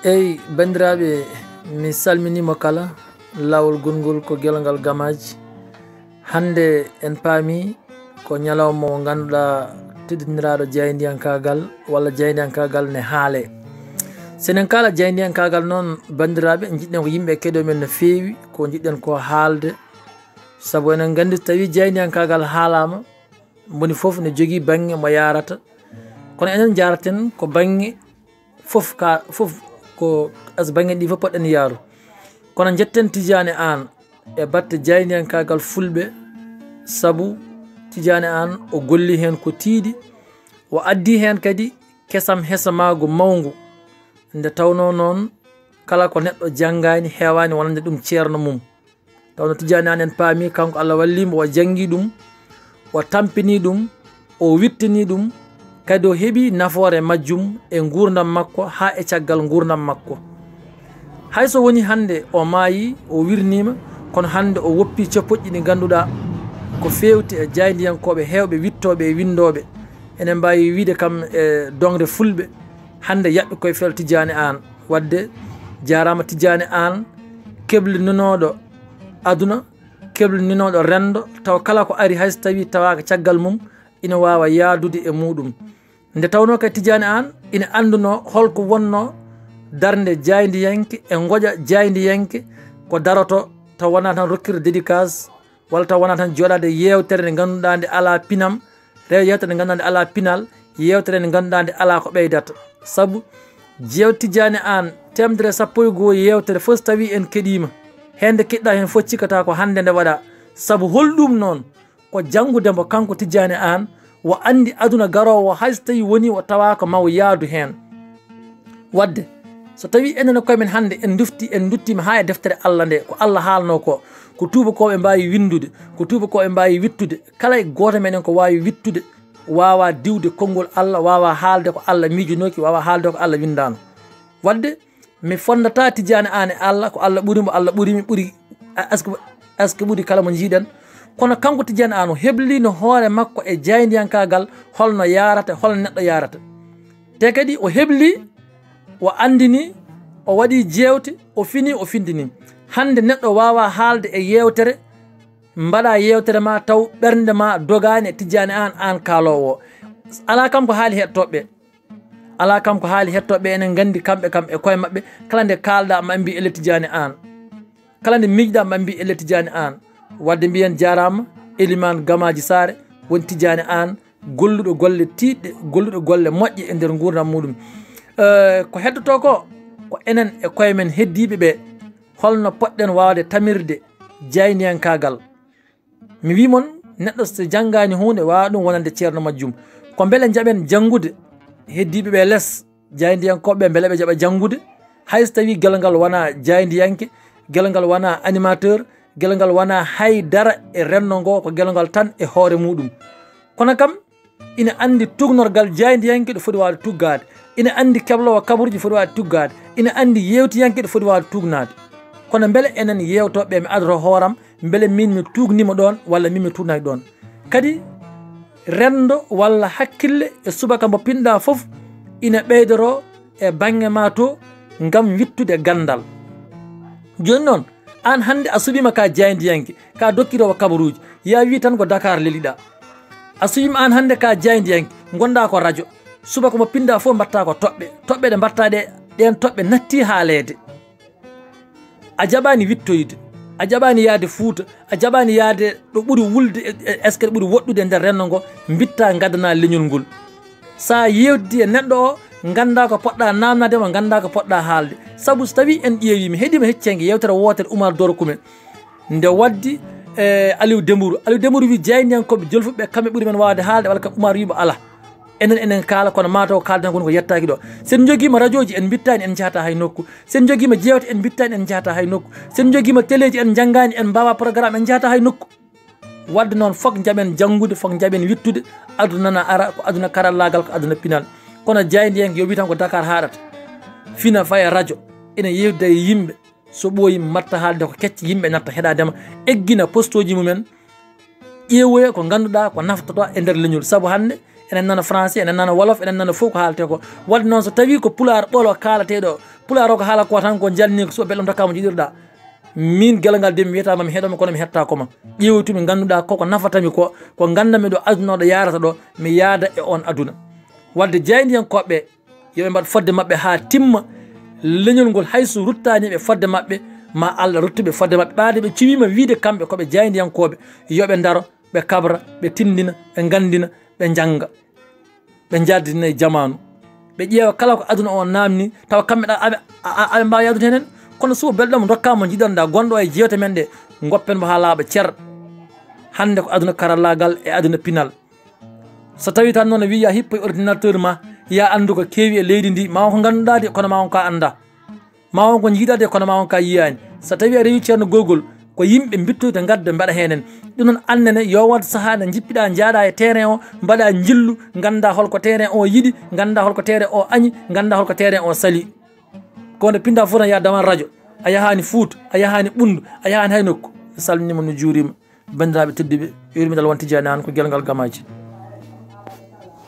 Eyi bandiraɓe mi salminima kala lawol gongol ko guelgal gamaji. Hande en paami ko ñalawma mo ganduɗa teddiniraɗo jeydiyankagal walla jeydiyankagal ne haale. Senen kala jeydiyankagal noon bandiraɓe jiɗɗen ko yimɓe keɗo men no feewi ko jiɗɗen ko haalde, saabu enen gandi tawi jeydiyankagal haalama moni foof ne jogui banggue mo yarata, kono enen jaraten ko banggue foof ko as banggue ɗi fof poɗɗen yaaru. Kono jetten Tidiane An e batte jeydiyankagal fulɓe, saabu Tidiane An o golli hen ko tiiɗi, o addi hen kadi kesam hesamago mawgu, nde tawno noon kala ko neɗɗo janggani hewani wonande ɗum ceerno mum. Tawno Tidiane An en paami kanko Allah wallimo o janggi ɗum, o tampini ɗum, o wittini ɗum, kadi o heeɓi nafoore majjum e gurdam makko ha e caggal gurdam makko. Hayso woni hande o maayi, o wirnima, kono hande o woppi coppoƴƴi ɗi ganduɗa ko fewti e jeydiyankoɓe hewɓe wittoɓe e windoɓe. Enen mbawi wiide kam e dongre fulɓe hande yaɓɓi koye fel Tidiane An. Wadde jarama Tidiane An, keblinoɗo aduna, keblinoɗo rendo, taw kala ko ari hayso tawi tawaka caggal mum ina wawa yaadude e muɗum. Nde tawno kay Tidiane An ina anduno holko wonno darde jeydiyanke e goƴa jeydiyanke ko daroto taw wona tan rokkirde dédicace walla taw wona tan joɗade yewtere nde ganduɗa nde ala pinam, rewa yewtere nde ganduɗa nde ala pinal, yewtere nde ganduɗa nde ala ko ɓeydata. Saabu jewte Tidiane An temedere sappo e goho yewtere fof so tawi en keɗima, hende keɗɗa hen fof cikkata ko hande nde waɗa. Saabu holɗum noon ko janggudemo kanko Tidiane An, o andi aduna garowo hayso tawi woni o tawaka maw yaadu hen. Wadde so tawi enen koyemen hande en duttima ha e deftere Allah nde, ko Allah haalno ko tubakoɓe mbawi windude, ko tubakoɓe mbawi wittude, kala e goto meɗen ko wawi wittude wawa diwde konngol Allah, wawa haalde ko Allah miijunoki, wawa haalde ko Allah windano. Wadde mi fondata Tidiane An e Allah, ko Allah ɓuurimo, Allah ɓuurimi, ɓuuri aske ɓuuri kala mo jiiɗen. Kono kanko Tidiane An o heblino hoore makko e jeydiyankagal holno yarata, holno neɗɗo yarata. Te kadi o hebli, o andini, o waɗi jewte, o fini, o findini. Hande neɗɗo wawa haalde e yewtere, mbaɗa yewtere ma taw ɓernde ma dogani e Tidiane An, an kaalowo. Ala kam ko haali hettoɓe, ala kam ko haali hettoɓe, enen gandi kamɓe kam e koye mabɓe kala nde kalɗa ma mbi elle Tidiane An, kala nde miijiɗa ma mbi elle Tidiane An. Wadde mbiyen jarama Elimane Gamaji Sare woni Tidiane An golluɗo golle tiɗɗe, golluɗo golle moƴƴe e nder gurdam muɗum. Ko heddoto ko enen e koye men heddiɓe ɓe holno poɗɗen wawde tamirde jeydiyankagal. Mi wimon neɗɗo so janggani hunde wawa ɗum wonande ceerno majjum, ko beele jaɓen janggude heddiɓe ɓe less jeydiyankoɓe beele ɓe jaɓa janggude, hayso tawi guelgal wona jeydiyanke, guelgal wona animateur, guelgal wona haydara e renno ngo, ko guelgal tan e hoore muɗum. Kono kam ina andi tugnorgal jeydiyanke ɗo foti wawde tuggade, ina andi keblowo kabaruji foti wawde tuggade, ina andi yewtiyanke ɗo foti wawde tugnade. Kono beele enen yewtoɓe mi adoto hooram, beele min mi tugnima ɗon walla min mi tugnaki ɗon. Kadi rendo walla hakkille e subaka mo pinɗa foof ina ɓeydoro e banggue ma to gam wittude gandal. Joni noon an hande a suɓima ka jeydiyanke, ka dokkirowo kabaruji, ya wi tan ko Dakar leliɗa. A suɓima an hande ka jeydiyanke, gonɗa ko radio, subaka mo pinɗa foof mbatta ko toɓɓe ɗe mbatta ɗe, ɗen toɓɓe natti haalede. A jaɓani wittoyde, a jaɓani yaade Fouta, a jaɓani yaade ɗo ɓuuri wulde est ce que ɓuuri woɗɗude e nder renno ngo, bitta gadana leñol ngol. Sa yewdi e neɗɗo o ganda ko poɗɗa namnademo, ganda ko poɗɗa haalde. Saabu so tawi en ƴeewimi heeɗima heccengue yewtere wotere Oumar Doro Kumen nde waddi Aliou Dembourou wi jeydiyankoɓe jolfuɓeɓe kamɓe ɓuuri men wawde haalde, walla kam Oumar wiimo ala, enen kaala, kono mataw kalden ko yettaki ɗo. Sen joguima radio ji en bittani en jahata hay nokku, sen joguima jewte en bittani en jahata hay nokku, sen joguima téléji en janggani en mbawa programme en jahata hay nokku. Wadde noon fok jaɓen janggude, fok jaɓen wittude, aduna nana ara ko aduna karallagal, ko aduna pinal. Kono jeydiyanke yo wi tan ko Dakar haɗata, fina faya radio, ina yewde e yimɓe, so ɓooyi matta haalde ko kecce, yimɓe natta heɗadema, eggina poste uji mumen, ƴeewoya ko ganduɗa ko naftoto e nder leñol. Saabu hande enen nana français enen nana wolof enen nana fof ko haalate ko wadde noon so tawi ko pular ɓolo kaalateɗo pular o ko haala ko tan ko jalni ko so belɗo dokkama jiɗirɗa min gueɗal ngal de mi wiyatama mi heeɗomi kono mi hetta koma ƴewtumi ganduɗa koko nafatami ko gandami ɗo aduna ɗo yarata ɗo mi yaada e on aduna wadde jeydiyankoɓe yoɓe mbaɗ fodde mabɓe ha timma leñol ngol hayso ruttani ɓe fodde mabɓe ma Allah ruttuɓe fodde mabɓe ɓaade ɓe ciwima wiide kamɓe koɓe jeydiyankoɓe yoɓe daro ɓe kabra ɓe tindina ɓe gandina ɓe jangga ɓe jardina e jamanu ɓe ƴeewa kala ko aduna o namni tawa kamɓe ɗa aɓe mbawa yadude henen kono suwa belɗomo dokkama jiɗanɗa gonɗo e jewte men ɗe goppen mo ha laaɓa ceer hande ko aduna karallagal e aduna pinal so tawi tan noon wiya hippa e ordinateur ma ya andu ko keewi e leydi ndi ma won ko ganduɗa de kono ma won ka anda ma won ko jiiɗa de kono ma won ka yiyani so tawi a rewi ceerno gogol ko yimɓe bittoyde gadda mbaɗa henen ɗum noon annene yo wad saaha nde jippiɗa jaaɗa e terrain o mbaɗa jillu ganda holko terrain o yiɗi ganda holko terrain o añi ganda holko terrain o sali ko nde pinda fof tan ya dawan radio a yahani Fouta a yahani Ɓundu a yahani hay nokku salminima no juurima bandiraɓe tedduɓe yurmidal won Tidiani an ko guelgal Gamaji